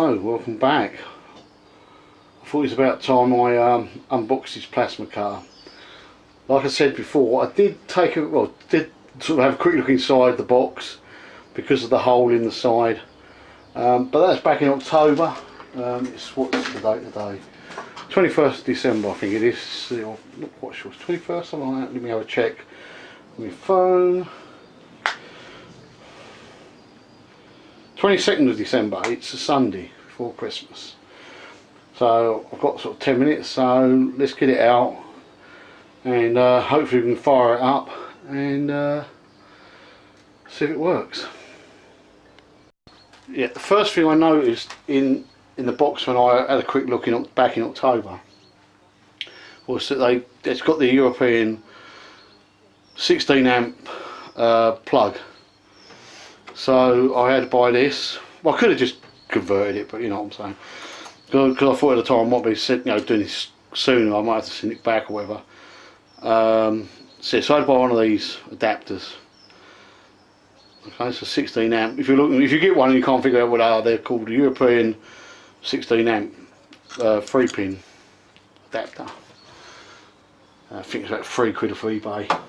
Hello, welcome back. I thought it was about time I unboxed this plasma cutter. Like I said before, I did sort of have a quick look inside the box because of the hole in the side. But that's back in October. What's the date today? 21st December I think it is. Not quite sure, it's 21st, something like that. Let me have a check on my phone. 22nd of December, it's a Sunday before Christmas. So I've got sort of 10 minutes, so let's get it out and hopefully we can fire it up and see if it works. Yeah, the first thing I noticed in the box when I had a quick look back in October was that it's got the European 16 amp plug. So I had to buy this. Well, I could have just converted it, but you know what I'm saying. Because I thought at the time I might be doing this soon, I might have to send it back or whatever. So I had to buy one of these adapters. Okay, so 16 amp. If you get one and you can't figure out what they are, they're called the European 16 amp 3-pin adapter. I think it's about £3 off eBay.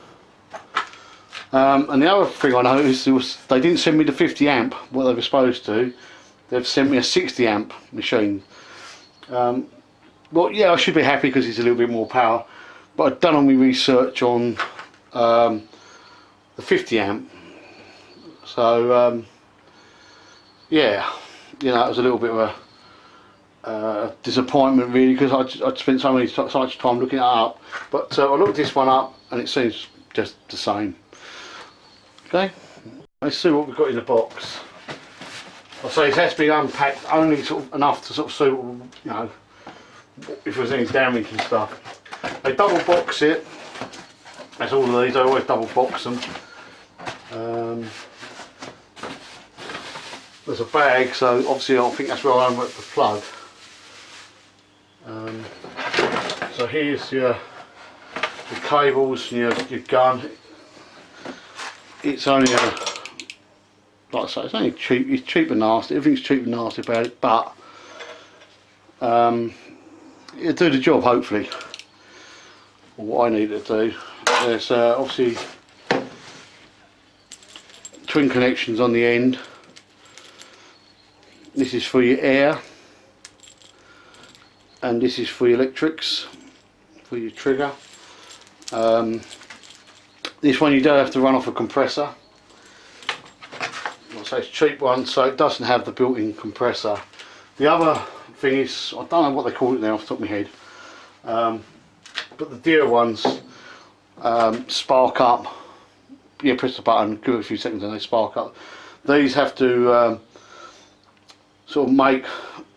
And the other thing I noticed was they didn't send me the 50 amp, what they were supposed to. They've sent me a 60 amp machine. Well, yeah, I should be happy because it's a little bit more power. But I've done all my research on the 50 amp. So yeah, you know, it was a little bit of a disappointment really, because I'd spent so much time looking it up. But I looked this one up and it seems just the same. Okay, let's see what we've got in the box. I'll say it has to be unpacked only sort of enough to sort of see, you know, if there's any damage and stuff. They double box it. That's all of these. I always double box them. There's a bag, so obviously I think that's where I unwrap the plug. So here's your cables and your gun. It's only like I say, it's only cheap. It's cheap and nasty. Everything's cheap and nasty about it, but it'll do the job hopefully. What I need to do, there's obviously twin connections on the end. This is for your air, and this is for your electrics, for your trigger. This one you don't have to run off a compressor. So it's a cheap one, so it doesn't have the built-in compressor. The other thing is, I don't know what they call it now off the top of my head, but the dear ones spark up. You press the button, give it a few seconds and they spark up. These have to sort of make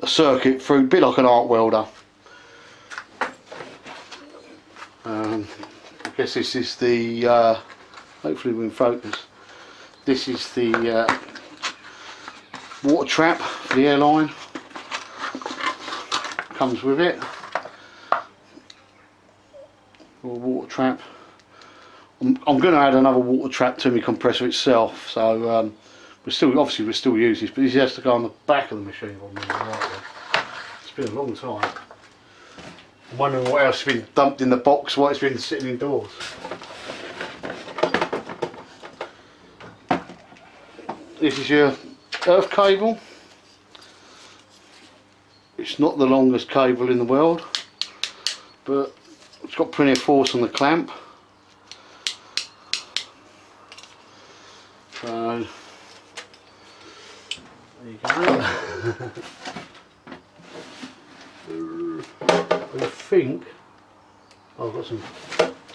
a circuit through, a bit like an arc welder. I guess this is the, hopefully we're in focus, this is the water trap for the airline, comes with it, or water trap. I'm going to add another water trap to my compressor itself, so we're still using this, but this has to go on the back of the machine. It's been a long time. I'm wondering what else has been dumped in the box while it's been sitting indoors. This is your earth cable. It's not the longest cable in the world, but it's got plenty of force on the clamp. So there you go. I think I've got some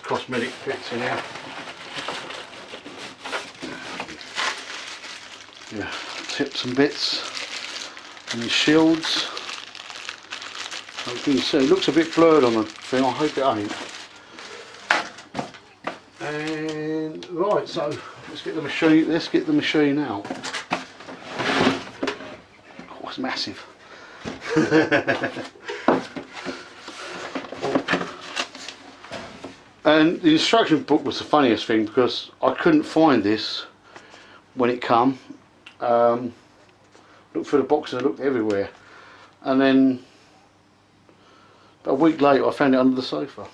cosmetic bits in here. Yeah, tips and bits and the shields. As you can see, it looks a bit blurred on the thing. I hope it ain't. And right, so let's get the machine out. Oh, it's massive. And the instruction book was the funniest thing, because I couldn't find this when it come. Looked for the box and I looked everywhere. and then about a week later I found it under the sofa.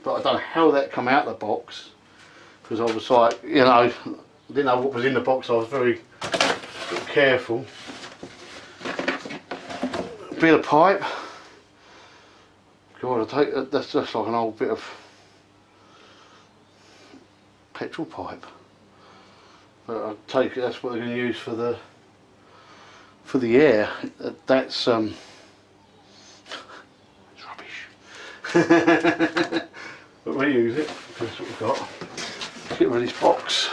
But I don't know how that come out of the box, because I was like, you know, I didn't know what was in the box. I was very careful. Bit of pipe. God, I take that's just like an old bit of petrol pipe. But I take it that's what they're going to use for the air. That's it's rubbish. But we use it. That's what we've got. Let's get rid of this box.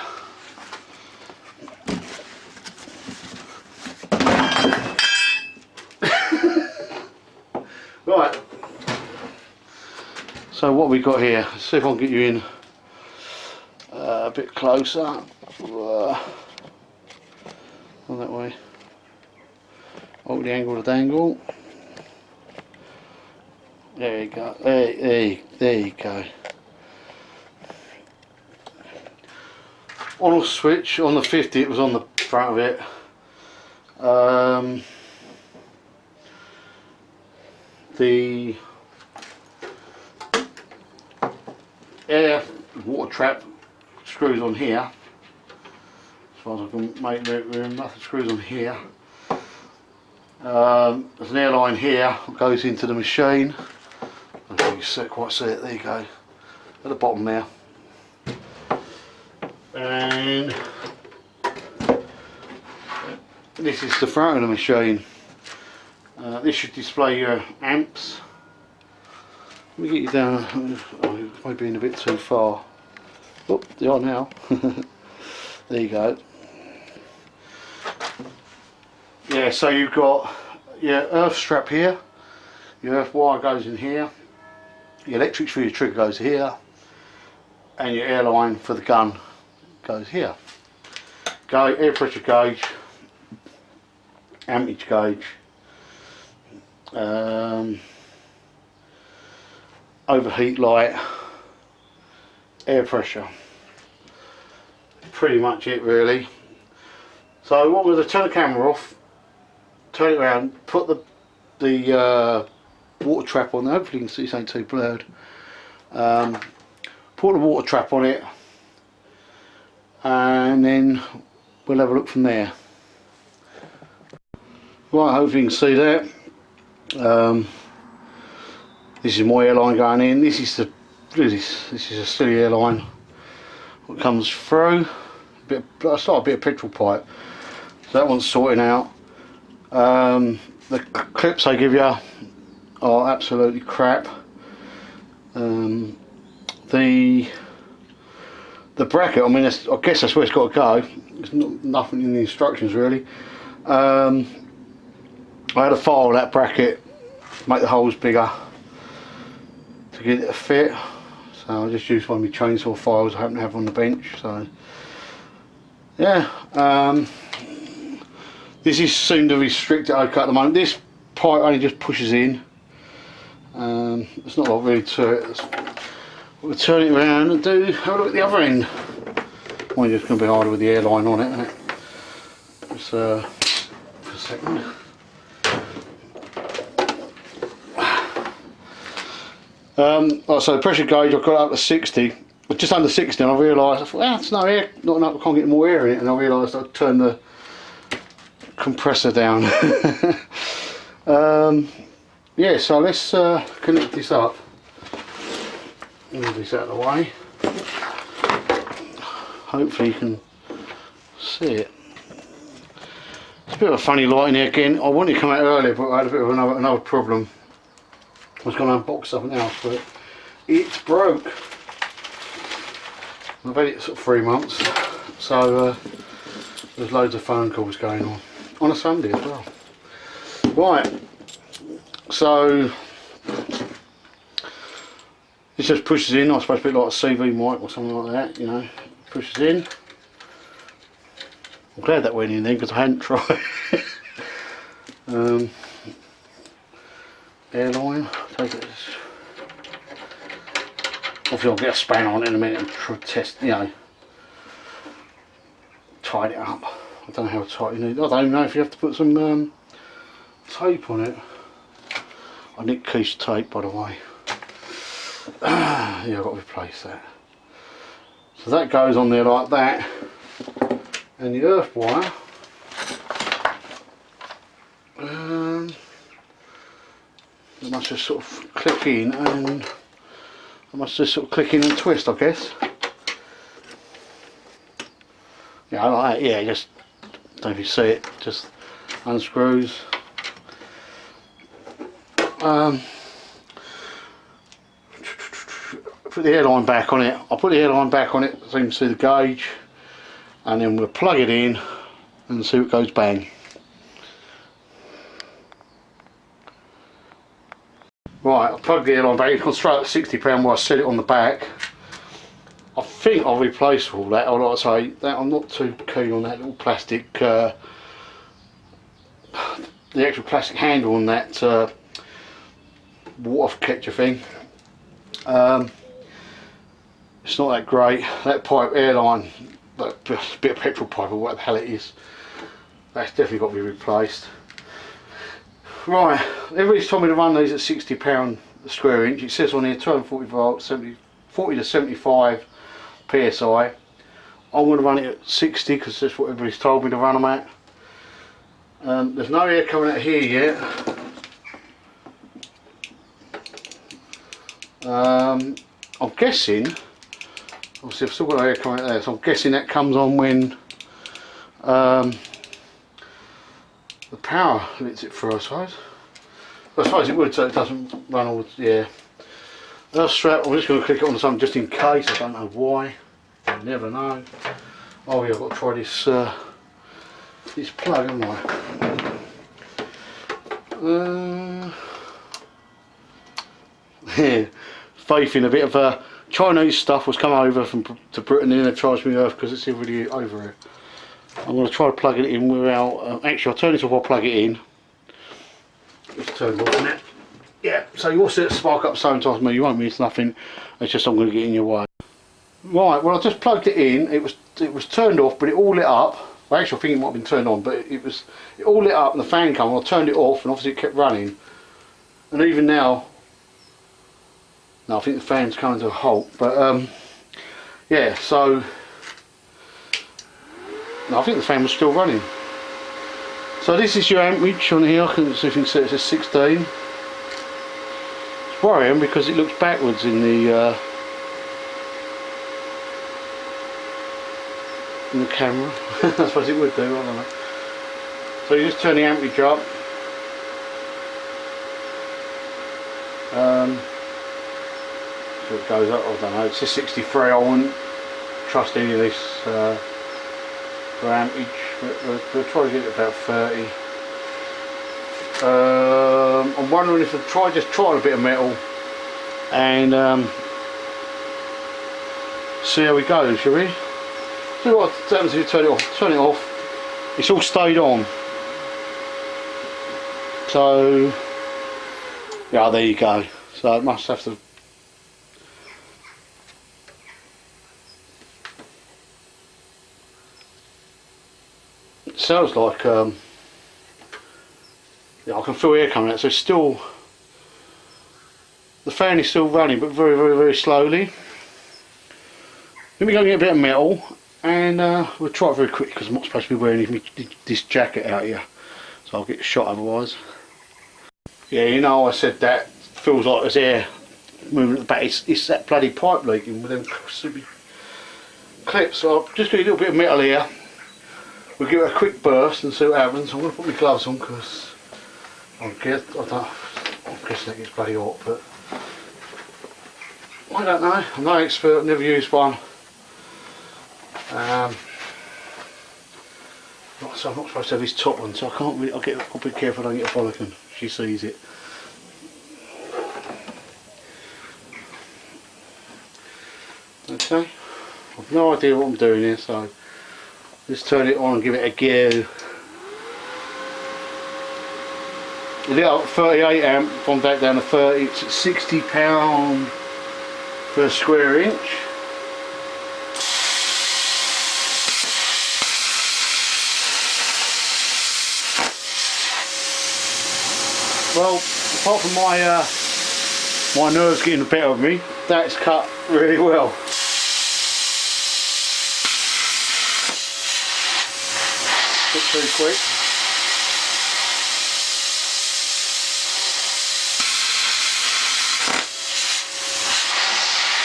Right. So what we got here? Let's see if I can get you in a bit closer. On that way. Hold the angle to dangle. There you go. There you go. On a switch on the 50, it was on the front of it. The air water trap screws on here. As far as I can make room, nothing screws on here. There's an airline here that goes into the machine. I don't know if you can quite see it. There you go, at the bottom there. And this is the front of the machine. This should display your amps. Let me get you down. Oh, it might be in a bit too far. Oh, they are now. There you go. Yeah, so you've got your earth strap here, your earth wire goes in here, your electrics for your trigger goes here, and your air line for the gun goes here. Air pressure gauge, amperage gauge, overheat light, air pressure. Pretty much it really. So what we're going to turn the camera off, turn it around, put the water trap on there. Hopefully you can see this ain't too blurred. Put the water trap on it, and then we'll have a look from there. Right, hopefully you can see that. This is my airline going in. This is a silly airline that comes through. I start a bit of petrol pipe, so that one's sorting out. The clips they give you are absolutely crap. The bracket, I mean, I guess that's where it's got to go. There's nothing in the instructions really. I had to file that bracket, make the holes bigger to get it to fit. So I just used one of my chainsaw files I happen to have on the bench. So yeah, this is soon to restrict it okay at the moment. This pipe only just pushes in. It's not a lot really to it. We'll turn it around and have a look at the other end. Mine's just going to be harder with the airline on it, isn't it? Just for a second. So pressure gauge, I've got it up to 60, just under 60, and I realised, I thought, there's no air, not enough, I can't get more air in it, and I realised I'd turn the compressor down. Yeah, so let's connect this up. Move this out of the way. Hopefully you can see it. It's a bit of a funny light in here again. I wanted to come out earlier, but I had a bit of another problem. I was going to unbox something else, but it's broke. I've had it sort of 3 months, so there's loads of phone calls going on a Sunday as well. Right, so this just pushes in. I suppose a bit like a CV mic or something like that, you know, pushes in. I'm glad that went in then because I hadn't tried. Airline, take it. Obviously I'll get a spanner on it in a minute and try to test, you know, tighten it up. I don't know how tight you need. I don't even know if you have to put some tape on it. I nicked Keith's tape, by the way. Yeah, I've got to replace that. So that goes on there like that, and the earth wire it must just sort of click in, and I must just sort of click in and twist, I guess. Yeah, like that. Yeah, just don't know if you see it, just unscrews. Put the airline back on it. I'll put the airline back on it so you can see the gauge, and then we'll plug it in and see what goes bang. Right, I'll plug the airline back. It's gone straight at £60 where I set it on the back. I think I'll replace all that. I'd like to say that I'm not too keen on that little plastic, the actual plastic handle on that water catcher thing. It's not that great. That pipe airline, that bit of petrol pipe or whatever the hell it is, that's definitely got to be replaced. Right, everybody's told me to run these at £60 a square inch. It says on here 240 volts, 40 to 75 psi. I'm going to run it at 60 because that's what everybody's told me to run them at. There's no air coming out here yet. I'm guessing, obviously I've still got air coming out there, so I'm guessing that comes on when the power lets it through, I suppose. Well, I suppose it would, so it doesn't run all, yeah. Earth strap, I'm just going to click it on something just in case, I don't know why, you never know. Oh yeah, I've got to try this this plug, haven't I? Yeah, Faith in a bit of Chinese stuff was come over to Britain, and they've charged me earth because it's already over here. I'm going to try to plug it in without, actually I'll turn this off, I'll plug it in. It's turned off, isn't it? Yeah, so you'll see it spark up sometimes, you won't miss nothing, it's just I'm going to get in your way. Right, well I just plugged it in, it was turned off but it all lit up. Well, actually I think it might have been turned on, but it all lit up and the fan came on. I turned it off and obviously it kept running. And even now, no, I think the fan's coming to a halt, but yeah, so no, I think the fan was still running. So this is your amperage on here. I can see if you can see it says 16. It's worrying because it looks backwards in the camera. I suppose it would do, I don't know. So you just turn the amperage up. So it goes up, I don't know, it's a 63, I wouldn't trust any of this for amperage, but we'll try to get it about 30. I'm wondering if I'll just try a bit of metal and see how we go, shall we? See what happens if you turn it off, it's all stayed on. So, yeah, there you go. So it must have to. It sounds like yeah, I can feel air coming out. So it's still, the fan is still running, but very, very, very slowly. Let me go and get a bit of metal, and we'll try it very quick because I'm not supposed to be wearing this jacket out here, so I'll get shot otherwise. Yeah, you know, I said that feels like there's air moving at the back. It's that bloody pipe leaking with them stupid clips. So I'll just get a little bit of metal here. We'll give it a quick burst and see what happens. I'm going to put my gloves on because I'm guessing it gets bloody hot, but I don't know. I'm no expert. I've never used one. So I'm not supposed to have this top one, so I can't really. I'll be careful I don't get a bollocking if she sees it. Okay, I've no idea what I'm doing here, so just turn it on and give it a go. It lit up 38 amp, from that down to 30. It's at £60 per square inch. Well, apart from my nerves getting the better of me, that's cut really well. Bit too quick.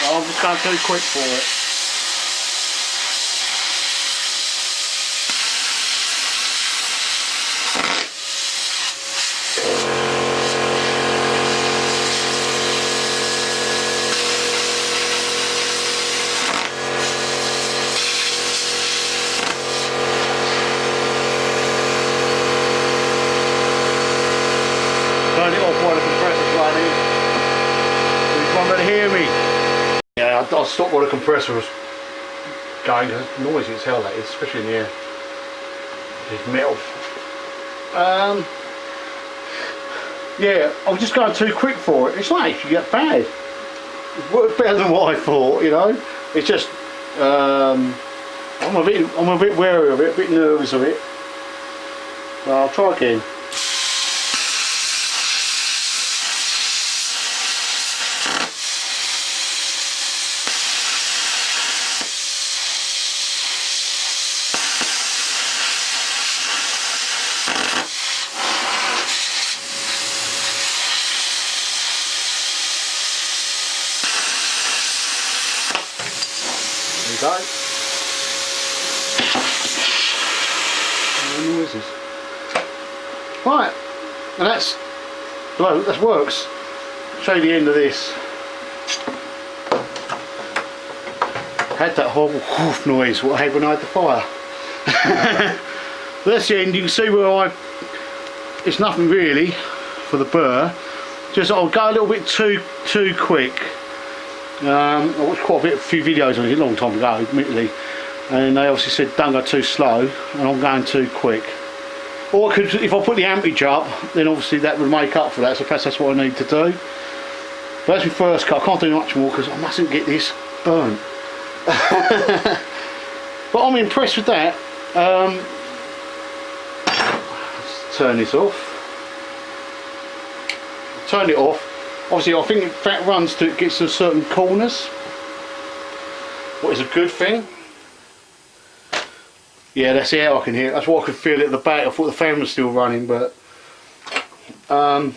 So I'm just going too quick for it. Turn it off while the compressor's running. You can't really hear me. Yeah, I stopped while the compressor was going. It's noisy as hell that is, especially in the air. It's metal. Yeah, I was just going too quick for it. It's not actually that bad. It worked better than what I thought, you know. It's just I'm a bit wary of it, a bit nervous of it. So I'll try again. There you go. No noises. Right, and that's works. Show you the end of this. Had that horrible whoof noise what I had when I had the fire. That's the end. You can see where it's nothing really for the burr. Just I'll go a little bit too quick. I watched quite a few videos on it a long time ago, admittedly, and they obviously said don't go too slow, and I'm going too quick. Or I could, if I put the ampage up, then obviously that would make up for that, so perhaps that's what I need to do. But that's my first cut. I can't do much more because I mustn't get this burnt. But I'm impressed with that. Let's turn this off. Turn it off. Obviously I think if that runs to, it gets to certain corners, what is a good thing. Yeah, that's the air I can hear. That's what I could feel at the back. I thought the fan was still running, but am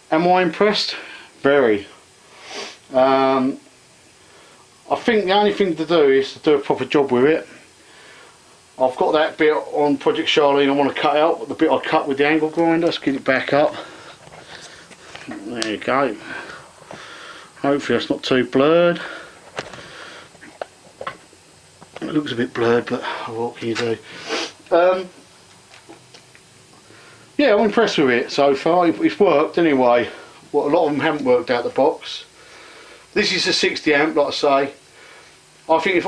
I impressed? Very. I think the only thing to do is to do a proper job with it. I've got that bit on Project Charlene I want to cut out, the bit I cut with the angle grinder. Let's get it back up. There you go. Hopefully that's not too blurred. It looks a bit blurred, but what can you do? Yeah, I'm impressed with it so far. It's worked anyway. Well, a lot of them haven't worked out the box. This is a 60 amp, like I say. I think if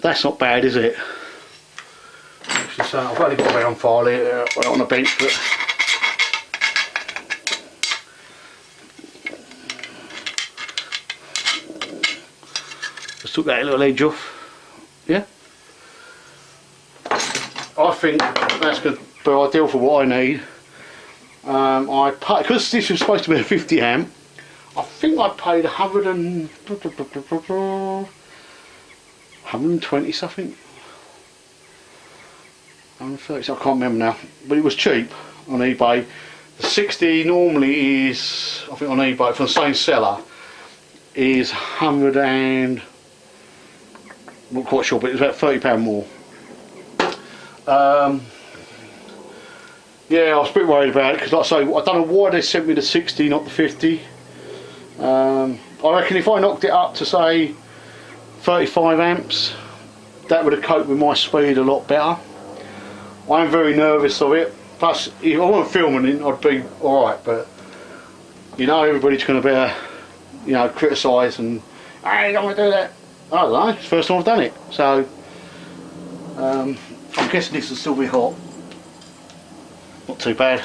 that's not bad, is it? So I've only got a round file here on the bench, but just took that little edge off. Yeah, I think that's good, but ideal for what I need. Because this was supposed to be a 50 amp. I think I paid 120 something. 130, I can't remember now, but it was cheap on eBay. The 60 normally is, I think on eBay from the same seller, is 100 and I'm not quite sure, but it's about £30 more. Yeah, I was a bit worried about it because, like I say, I don't know why they sent me the 60, not the 50. I reckon if I knocked it up to say 35 amps, that would have coped with my speed a lot better. I'm very nervous of it. Plus, if I wasn't filming it, I'd be alright, but you know, everybody's going to be, you know, criticise and, hey, you don't want to do that. I don't know, it's the first time I've done it, so I'm guessing this will still be hot. Not too bad.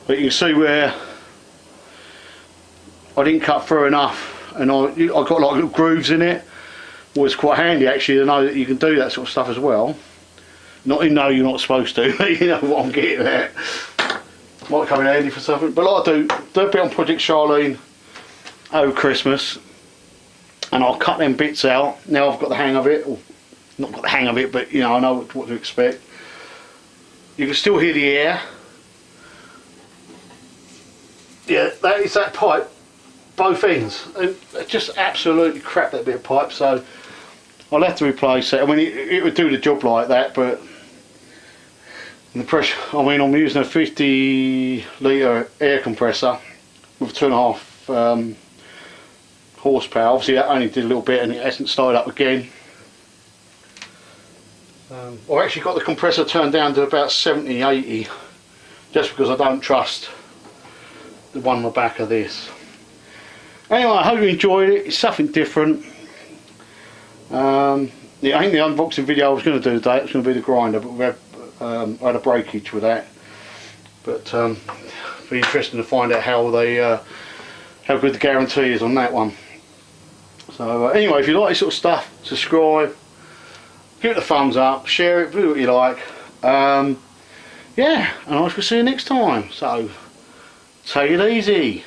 But you can see where I didn't cut through enough, and I got like little grooves in it. Well, it's quite handy actually to know that you can do that sort of stuff as well. Not you know you're not supposed to, but you know what I'm getting at. Might come in handy for something. But like I do a bit on Project Charlene over Christmas, and I'll cut them bits out. Now I've got the hang of it, or not got the hang of it, but you know I know what to expect. You can still hear the air. Yeah, that is that pipe, both ends, and just absolutely crap that bit of pipe. So I'll have to replace it. I mean, it would do the job like that, but the pressure. I mean, I'm using a 50 litre air compressor with 2.5 horsepower. Obviously, that only did a little bit, and it hasn't started up again. I've actually got the compressor turned down to about 70, 80, just because I don't trust the one on the back of this. Anyway, I hope you enjoyed it. It's something different. I think the unboxing video I was going to do today, it's going to be the grinder, but we had, I had a breakage with that. But it'll be interesting to find out how they, how good the guarantee is on that one. So anyway, if you like this sort of stuff, subscribe, give it a thumbs up, share it, do what you like. Yeah, and I shall see you next time. So take it easy.